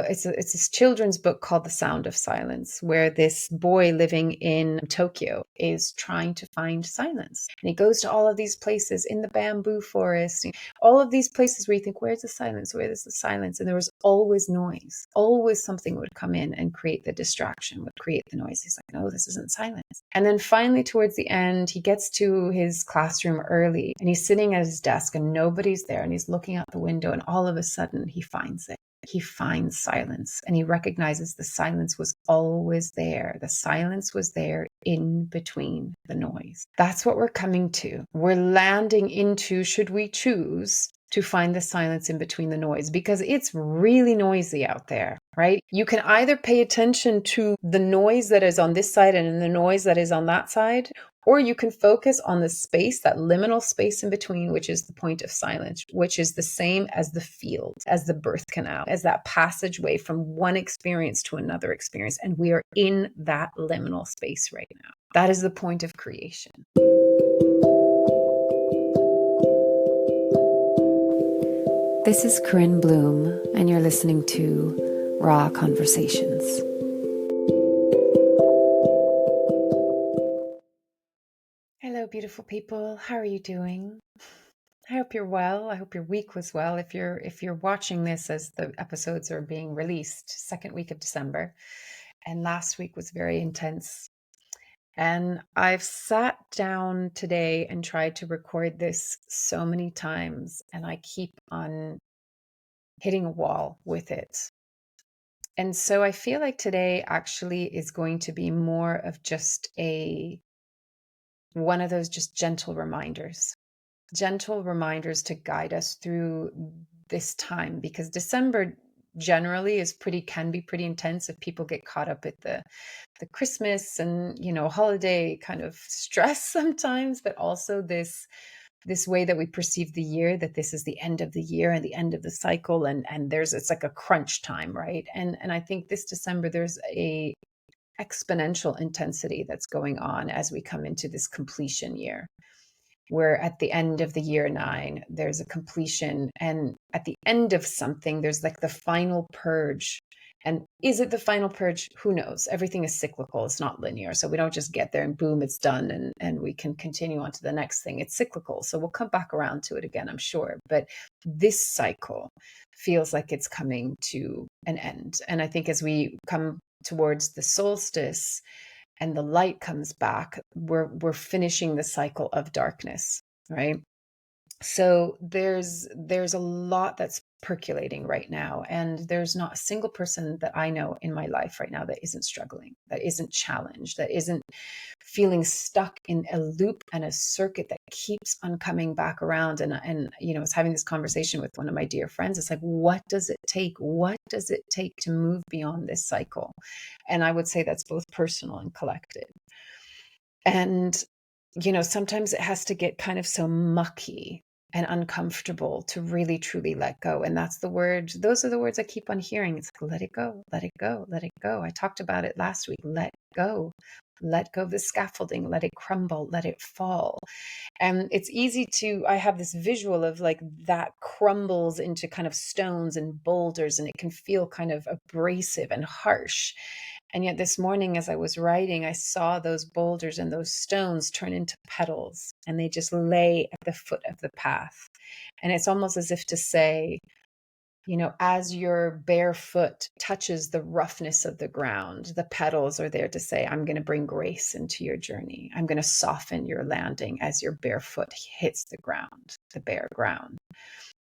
it's this children's book called The Sound of Silence, where this boy living in Tokyo is trying to find silence. And he goes to all of these places in the bamboo forest, all of these places where you think, where's the silence? Where's the silence? And there was always noise. Always something would come in and create the distraction, would create the noise. He's like, no, this isn't silence. And then finally, towards the end, he gets to his classroom early and he's sitting at his desk and nobody's there. And he's looking out the window and all of a sudden he finds it. He finds silence and he recognizes the silence was always there. The silence was there in between the noise. That's what we're coming to. We're landing into, should we choose to find the silence in between the noise, because it's really noisy out there, right? You can either pay attention to the noise that is on this side and the noise that is on that side, or you can focus on the space, that liminal space in between, which is the point of silence, which is the same as the field, as the birth canal, as that passageway from one experience to another experience. And we are in that liminal space right now. That is the point of creation. This is Corinne Bloom, and you're listening to Raw Conversations. Hello, beautiful people. How are you doing? I hope you're well. I hope your week was well. If you're watching this as the episodes are being released, second week of December, and last week was very intense. And I've sat down today and tried to record this so many times, and I keep on hitting a wall with it. And so I feel like today actually is going to be more of just one of those just gentle reminders to guide us through this time, because December generally can be pretty intense if people get caught up at the Christmas and, holiday kind of stress sometimes, but also this way that we perceive the year, that this is the end of the year and the end of the cycle. And it's like a crunch time, right? And I think this December, there's a exponential intensity that's going on as we come into this completion year, where at the end of the year 9, there's a completion. And at the end of something, there's like the final purge. And is it the final purge? Who knows? Everything is cyclical. It's not linear. So we don't just get there and boom, it's done and we can continue on to the next thing. It's cyclical. So we'll come back around to it again, I'm sure. But this cycle feels like it's coming to an end. And I think as we come towards the solstice and the light comes back, we're finishing the cycle of darkness, right? So there's a lot that's percolating right now, and there's not a single person that I know in my life right now that isn't struggling, that isn't challenged, that isn't feeling stuck in a loop and a circuit that keeps on coming back around. And I was having this conversation with one of my dear friends. It's like, what does it take? What does it take to move beyond this cycle? And I would say that's both personal and collective. And sometimes it has to get kind of so mucky and uncomfortable to really truly let go. And those are the words I keep on hearing. It's like, let it go, let it go, let it go. I talked about it last week. Let go of the scaffolding, let it crumble, let it fall. And it's easy I have this visual of like that crumbles into kind of stones and boulders, and it can feel kind of abrasive and harsh. And yet this morning, as I was writing, I saw those boulders and those stones turn into petals, and they just lay at the foot of the path. And it's almost as if to say, as your bare foot touches the roughness of the ground, the petals are there to say, I'm going to bring grace into your journey. I'm going to soften your landing as your bare foot hits the ground, the bare ground.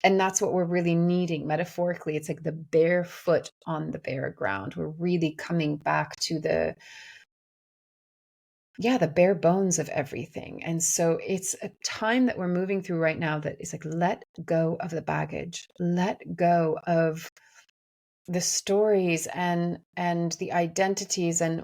And that's what we're really needing metaphorically. It's like the bare foot on the bare ground. We're really coming back to the bare bones of everything. And so it's a time that we're moving through right now that is like, let go of the baggage, let go of the stories and the identities. And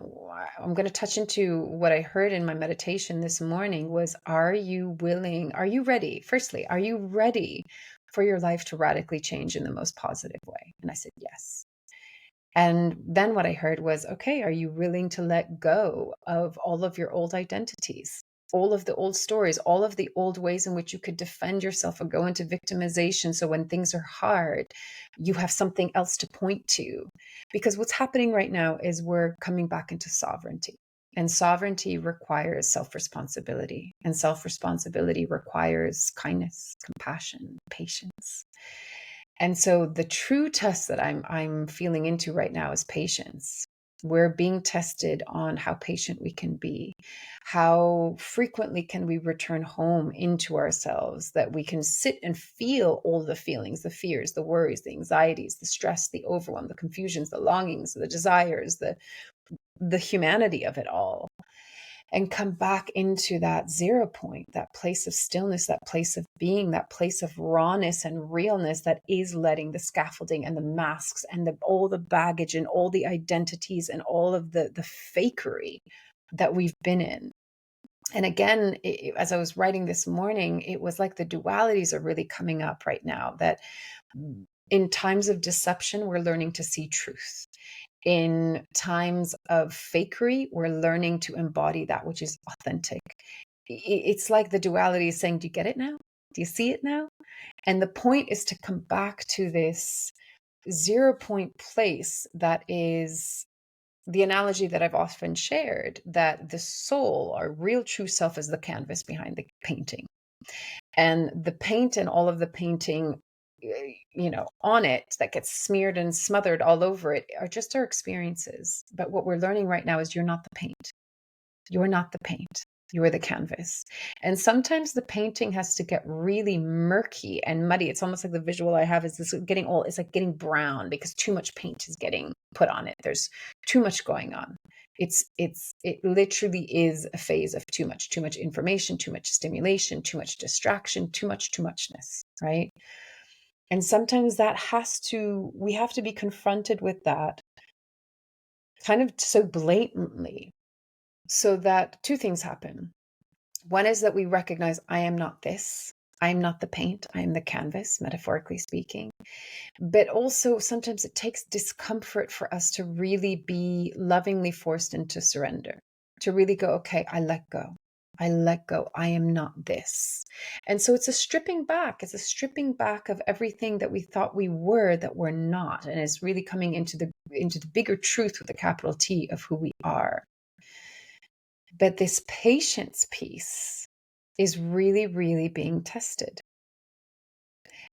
I'm going to touch into what I heard in my meditation this morning was, are you ready? Firstly, are you ready for your life to radically change in the most positive way? And I said, yes. And then what I heard was, okay, are you willing to let go of all of your old identities? all of the old stories, all of the old ways in which you could defend yourself or go into victimization. So when things are hard, you have something else to point to. Because what's happening right now is we're coming back into sovereignty. And sovereignty requires self-responsibility. And self-responsibility requires kindness, compassion, patience. And so the true test that I'm feeling into right now is patience. We're being tested on how patient we can be. How frequently can we return home into ourselves, that we can sit and feel all the feelings, the fears, the worries, the anxieties, the stress, the overwhelm, the confusions, the longings, the desires, the humanity of it all, and come back into that 0 point, that place of stillness, that place of being, that place of rawness and realness that is letting the scaffolding and the masks and all the baggage and all the identities and all of the fakery that we've been in. And again, as I was writing this morning, it was like the dualities are really coming up right now, that in times of deception, we're learning to see truth. In times of fakery, we're learning to embody that which is authentic. It's like the duality is saying, do you get it now? Do you see it now? And the point is to come back to this 0 point place that is the analogy that I've often shared, that the soul, our real true self, is the canvas behind the painting. And the paint and all of the painting, on it that gets smeared and smothered all over it are just our experiences. But what we're learning right now is you're not the paint. You're not the paint. You are the canvas. And sometimes the painting has to get really murky and muddy. It's almost like the visual I have is this getting old. It's like getting brown because too much paint is getting put on it. There's too much going on. It literally is a phase of too much information, too much stimulation, too much distraction, too muchness, right? And sometimes we have to be confronted with that kind of so blatantly, so that two things happen. One is that we recognize I am not this. I am not the paint. I am the canvas, metaphorically speaking. But also sometimes it takes discomfort for us to really be lovingly forced into surrender, to really go, okay, I let go. I let go. I am not this. And so it's a stripping back. It's a stripping back of everything that we thought we were that we're not. And it's really coming into the bigger truth with a capital T of who we are. But this patience piece is really, really being tested.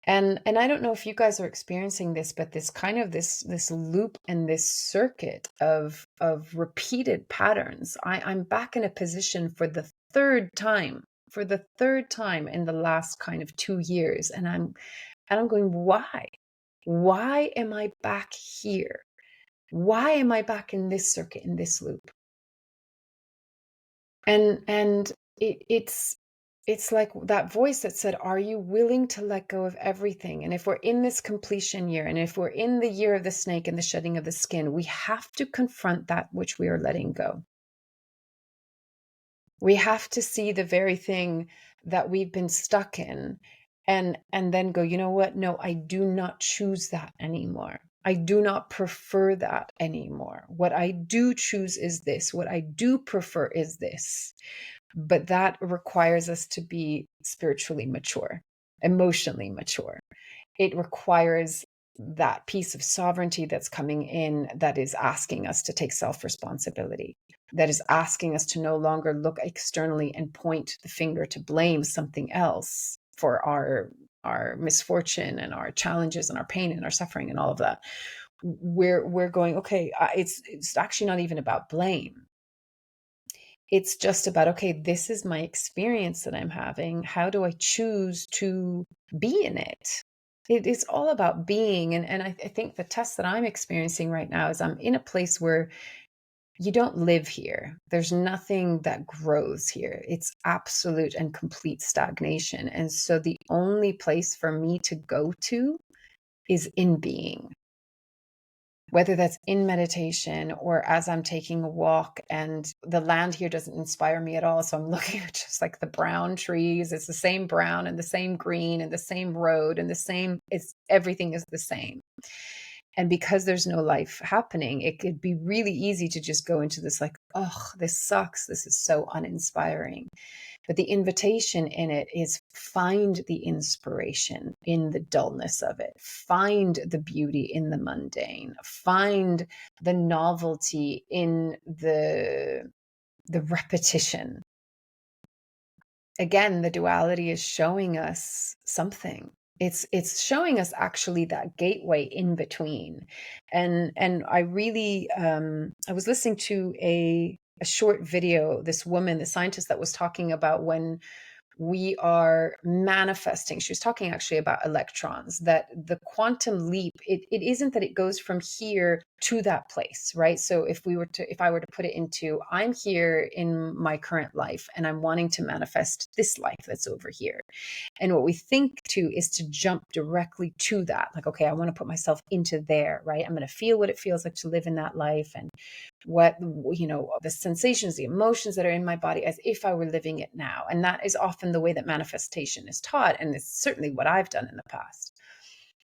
And I don't know if you guys are experiencing this, but this kind of this loop and this circuit of repeated patterns. I'm back in a position for the third time in the last kind of 2 years. And I'm going, why? Why am I back here? Why am I back in this circuit, in this loop? And it's like that voice that said, are you willing to let go of everything? And if we're in this completion year, and if we're in the year of the snake and the shedding of the skin, we have to confront that which we are letting go. We have to see the very thing that we've been stuck in and then go, you know what? No, I do not choose that anymore. I do not prefer that anymore. What I do choose is this. What I do prefer is this. But that requires us to be spiritually mature, emotionally mature. It requires that piece of sovereignty that's coming in, that is asking us to take self-responsibility, that is asking us to no longer look externally and point the finger to blame something else for our misfortune and our challenges and our pain and our suffering and all of that. We're going, okay, it's actually not even about blame. It's just about, okay, this is my experience that I'm having. How do I choose to be in it? It is all about being. And I think the test that I'm experiencing right now is I'm in a place where you don't live here. There's nothing that grows here. It's absolute and complete stagnation. And so the only place for me to go to is in being. Whether that's in meditation or as I'm taking a walk, and the land here doesn't inspire me at all. So I'm looking at just like the brown trees. It's the same brown and the same green and the same road and everything is the same. And because there's no life happening, it could be really easy to just go into this like oh, this sucks. This is so uninspiring. But the invitation in it is find the inspiration in the dullness of it, find the beauty in the mundane, find the novelty in the repetition. Again, the duality is showing us something. It's showing us actually that gateway in between. And I really I was listening to a short video, this woman, the scientist, that was talking about when we are manifesting. She was talking actually about electrons, that the quantum leap, it isn't that it goes from here to that place, right? So if I were to put it into, I'm here in my current life and I'm wanting to manifest this life that's over here. And what we think to is to jump directly to that. Like, okay, I want to put myself into there, right? I'm going to feel what it feels like to live in that life, and what, the sensations, the emotions that are in my body as if I were living it now. And that is often the way that manifestation is taught. And it's certainly what I've done in the past.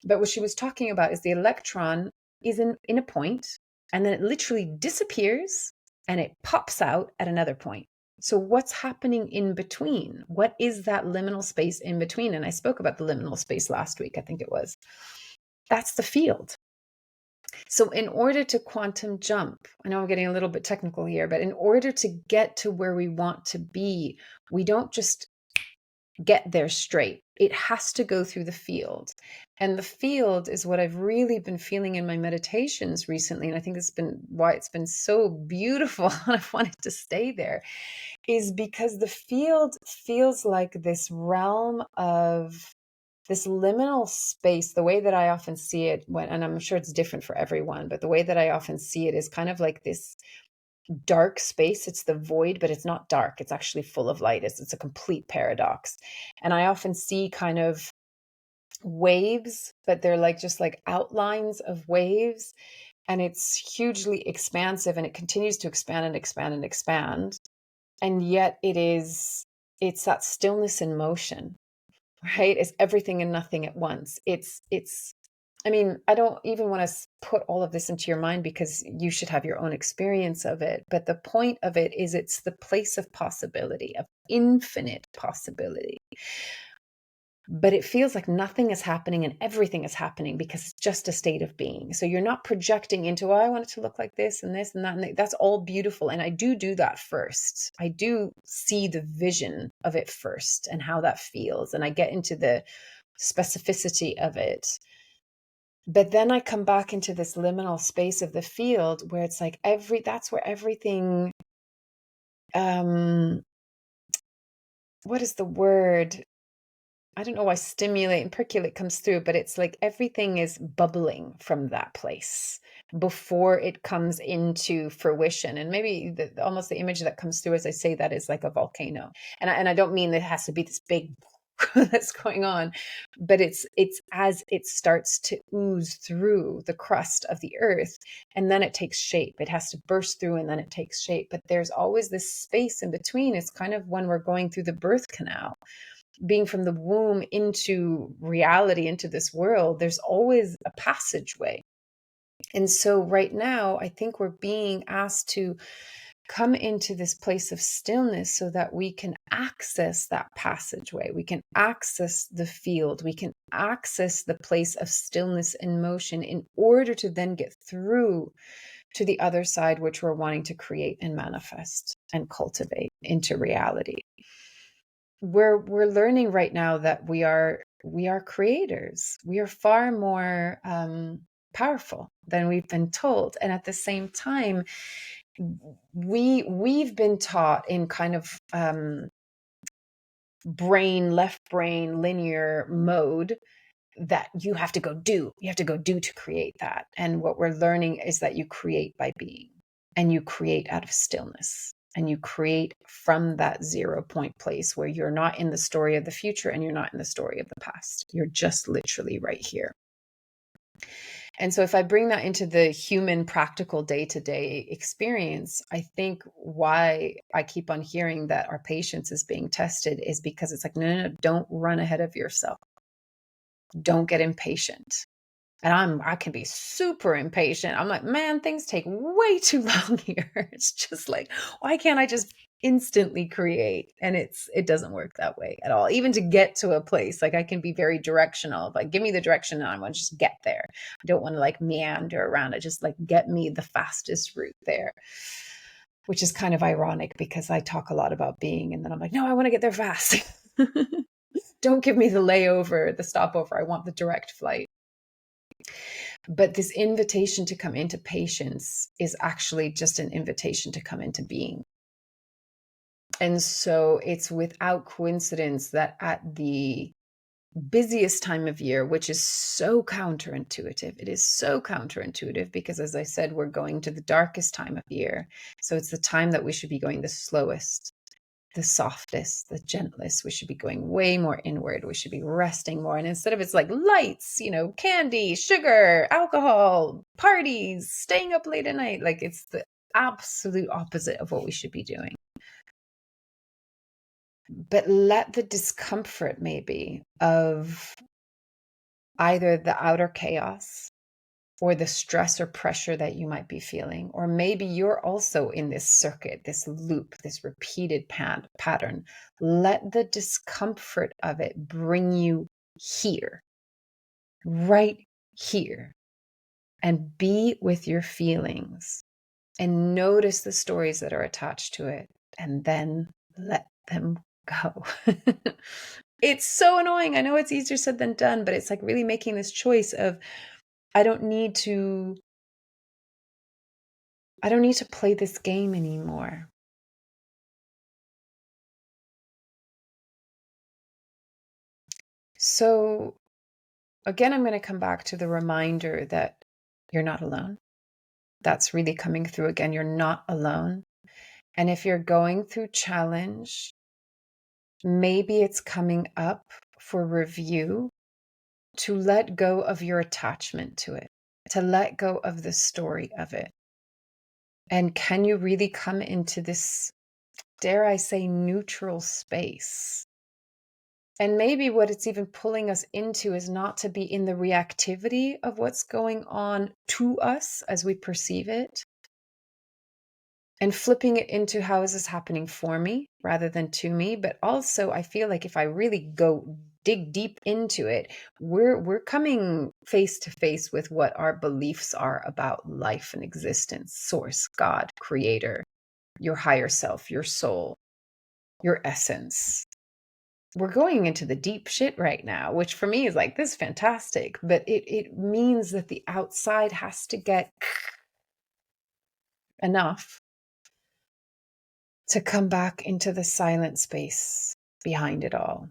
But what she was talking about is the electron is in a point, and then it literally disappears and it pops out at another point. So what's happening in between? What is that liminal space in between? And I spoke about the liminal space last week, I think it was. That's the field. So in order to quantum jump, I know I'm getting a little bit technical here, but in order to get to where we want to be, we don't just get there straight. It has to go through the field. And the field is what I've really been feeling in my meditations recently. And I think it's been why it's been so beautiful and I've wanted to stay there, is because the field feels like this realm of this liminal space. The way that I often see it, and I'm sure it's different for everyone, but the way that I often see it is kind of like this dark space. It's the void, but it's not dark. It's actually full of light. It's a complete paradox. And I often see kind of waves, but they're like just like outlines of waves. And it's hugely expansive, and it continues to expand and expand and expand. And yet it's that stillness in motion, right? It's everything and nothing at once. I mean, I don't even want to put all of this into your mind because you should have your own experience of it. But the point of it is it's the place of possibility, of infinite possibility. But it feels like nothing is happening and everything is happening because it's just a state of being. So you're not projecting into, oh, I want it to look like this and this and that. And that's all beautiful. And I do that first. I do see the vision of it first and how that feels. And I get into the specificity of it. But then I come back into this liminal space of the field where it's like that's where everything, what is the word? I don't know why stimulate and percolate comes through, but it's like everything is bubbling from that place before it comes into fruition. And maybe almost the image that comes through as I say that is like a volcano. And I don't mean that it has to be this big that's going on, but it's as it starts to ooze through the crust of the earth, and then it takes shape. It has to burst through and then it takes shape. But there's always this space in between. It's kind of when we're going through the birth canal, being from the womb into reality, into this world, there's always a passageway. And so right now, I think we're being asked to come into this place of stillness so that we can access that passageway. We can access the field. We can access the place of stillness and motion in order to then get through to the other side, which we're wanting to create and manifest and cultivate into reality. We're learning right now that we are creators. We are far more powerful than we've been told, and at the same time, we've been taught in kind of left brain linear mode that you have to go do to create that. And what we're learning is that you create by being, and you create out of stillness. And you create from that 0 point place where you're not in the story of the future and you're not in the story of the past. You're just literally right here. And so if I bring that into the human practical day-to-day experience, I think why I keep on hearing that our patience is being tested is because it's like, no, don't run ahead of yourself. Don't get impatient. And I can be super impatient. I'm like, man, things take way too long here. It's just like, why can't I just instantly create? And it doesn't work that way at all. Even to get to a place, like I can be very directional. Like, give me the direction and I want to just get there. I don't want to like meander around it. Just like get me the fastest route there. Which is kind of ironic because I talk a lot about being, and then I'm like, no, I want to get there fast. Don't give me the layover, the stopover. I want the direct flight. But this invitation to come into patience is actually just an invitation to come into being. And so it's without coincidence that at the busiest time of year, which is so counterintuitive, it is so counterintuitive because, as I said, we're going to the darkest time of year. So it's the time that we should be going the slowest, the softest, the gentlest. We should be going way more inward. We should be resting more. And instead of it's like lights, candy, sugar, alcohol, parties, staying up late at night, like it's the absolute opposite of what we should be doing. But let the discomfort maybe of either the outer chaos or the stress or pressure that you might be feeling, or maybe you're also in this circuit, this loop, this repeated pattern. Let the discomfort of it bring you here, right here, and be with your feelings and notice the stories that are attached to it, and then let them go. It's so annoying. I know it's easier said than done, but it's like really making this choice of, I don't need to play this game anymore. So again, I'm going to come back to the reminder that you're not alone. That's really coming through again. You're not alone. And if you're going through challenge, maybe it's coming up for review to let go of your attachment to it, to let go of the story of it. And can you really come into this, dare I say, neutral space? And maybe what it's even pulling us into is not to be in the reactivity of what's going on to us as we perceive it, and flipping it into, how is this happening for me rather than to me? But also, I feel like if I really go dig deep into it, we're coming face to face with what our beliefs are about life and existence, source, God, creator, your higher self, your soul, your essence. We're going into the deep shit right now, which for me is like, this is fantastic, but it means that the outside has to get enough to come back into the silent space behind it all.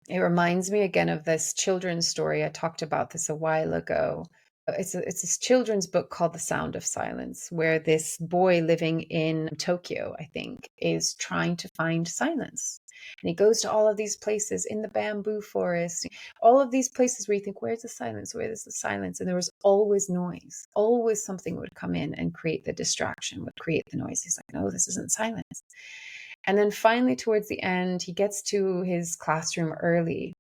It reminds me again of this children's story. I talked about this a while ago. It's this children's book called The Sound of Silence, where this boy living in Tokyo, I think, is trying to find silence. And he goes to all of these places in the bamboo forest, all of these places where you think, where's the silence? Where's the silence? And there was always noise. Always something would come in and create the distraction, would create the noise. He's like, no, this isn't silence. And then finally, towards the end, he gets to his classroom early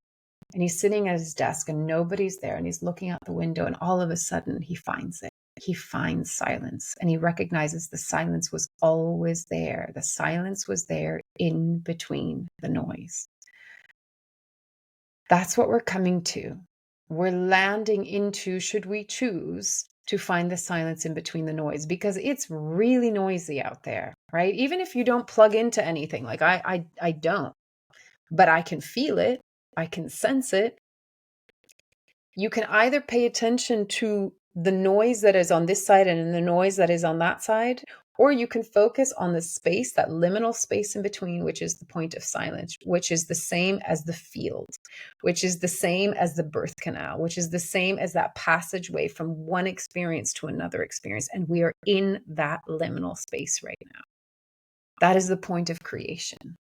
and he's sitting at his desk and nobody's there. And he's looking out the window and all of a sudden he finds it. He finds silence and he recognizes the silence was always there. The silence was there in between the noise. That's what we're coming to. We're landing into, should we choose to find the silence in between the noise, because it's really noisy out there, right? Even if you don't plug into anything, like I don't, but I can feel it. I can sense it. You can either pay attention to the noise that is on this side and the noise that is on that side, or you can focus on the space, that liminal space in between, which is the point of silence, which is the same as the field, which is the same as the birth canal, which is the same as that passageway from one experience to another experience. And we are in that liminal space right now. That is the point of creation.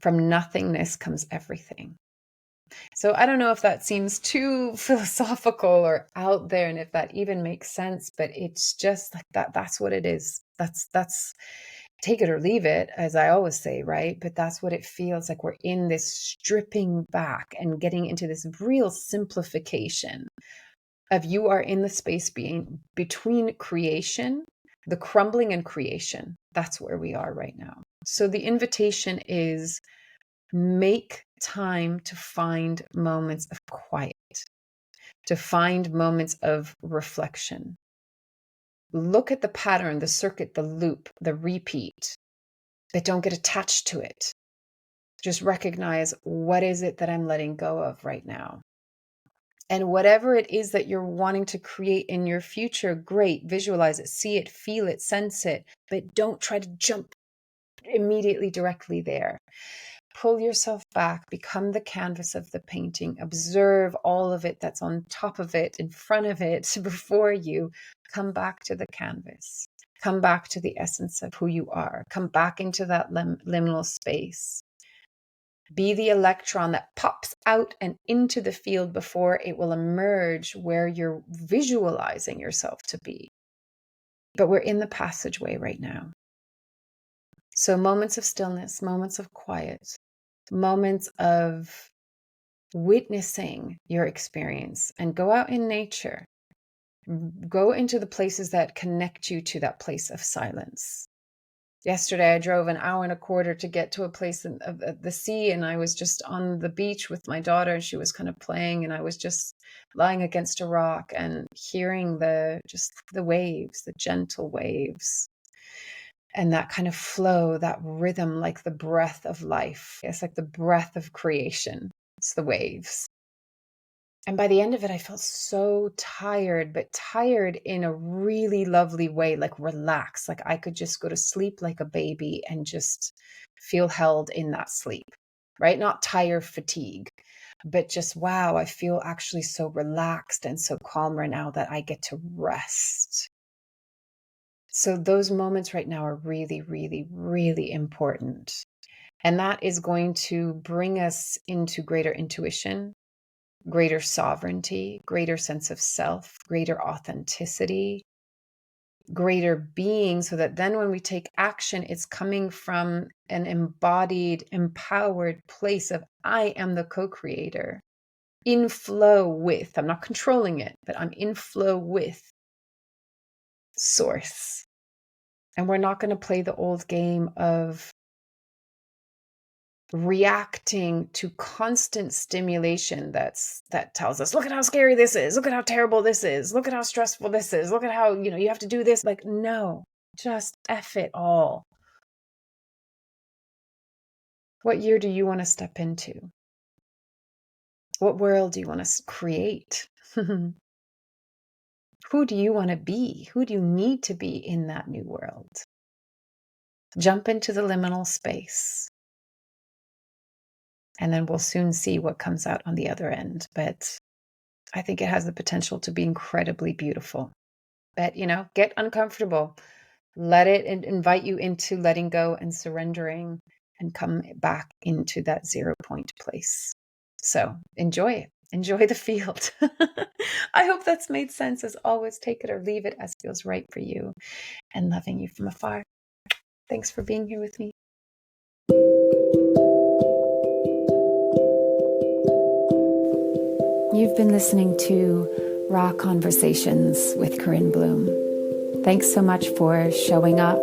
From nothingness comes everything. So I don't know if that seems too philosophical or out there and if that even makes sense, but it's just like that. That's what it is. That's take it or leave it, as I always say, right? But that's what it feels like. We're in this stripping back and getting into this real simplification of you are in the space being between creation, the crumbling and creation. That's where we are right now. So the invitation is make time to find moments of quiet, to find moments of reflection. Look at the pattern, the circuit, the loop, the repeat, but don't get attached to it. Just recognize, what is it that I'm letting go of right now? And whatever it is that you're wanting to create in your future, great, visualize it, see it, feel it, sense it, but don't try to jump immediately directly there. Pull yourself back, become the canvas of the painting, observe all of it that's on top of it, in front of it, before you. Come back to the canvas. Come back to the essence of who you are. Come back into that liminal space. Be the electron that pops out and into the field before it will emerge where you're visualizing yourself to be. But we're in the passageway right now. So moments of stillness, moments of quiet, moments of witnessing your experience, and go out in nature. Go into the places that connect you to that place of silence. Yesterday, I drove an hour and a quarter to get to a place of the sea, and I was just on the beach with my daughter, and she was kind of playing, and I was just lying against a rock and hearing the waves, the gentle waves, and that kind of flow, that rhythm, like the breath of life. It's like the breath of creation. It's the waves. And by the end of it, I felt so tired, but tired in a really lovely way, like relaxed, like I could just go to sleep like a baby and just feel held in that sleep, right? Not tired fatigue, but just, wow, I feel actually so relaxed and so calm right now that I get to rest. So those moments right now are really, really, really important. And that is going to bring us into greater intuition, greater sovereignty, greater sense of self, greater authenticity, greater being, so that then when we take action, it's coming from an embodied, empowered place of, I am the co-creator, in flow with, I'm not controlling it, but I'm in flow with source. And we're not going to play the old game of reacting to constant stimulation that tells us, look at how scary this is, look at how terrible this is, look at how stressful this is, look at how, you have to do this. Like, no, just F it all. What year do you want to step into? What world do you want to create? Who do you want to be? Who do you need to be in that new world? Jump into the liminal space. And then we'll soon see what comes out on the other end. But I think it has the potential to be incredibly beautiful. But, get uncomfortable. Let it invite you into letting go and surrendering, and come back into that 0 point place. So enjoy it. Enjoy the field. I hope that's made sense. As always, take it or leave it as feels right for you. And loving you from afar. Thanks for being here with me. You've been listening to Raw Conversations with Corinne Bloom. Thanks so much for showing up,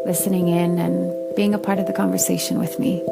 listening in, and being a part of the conversation with me.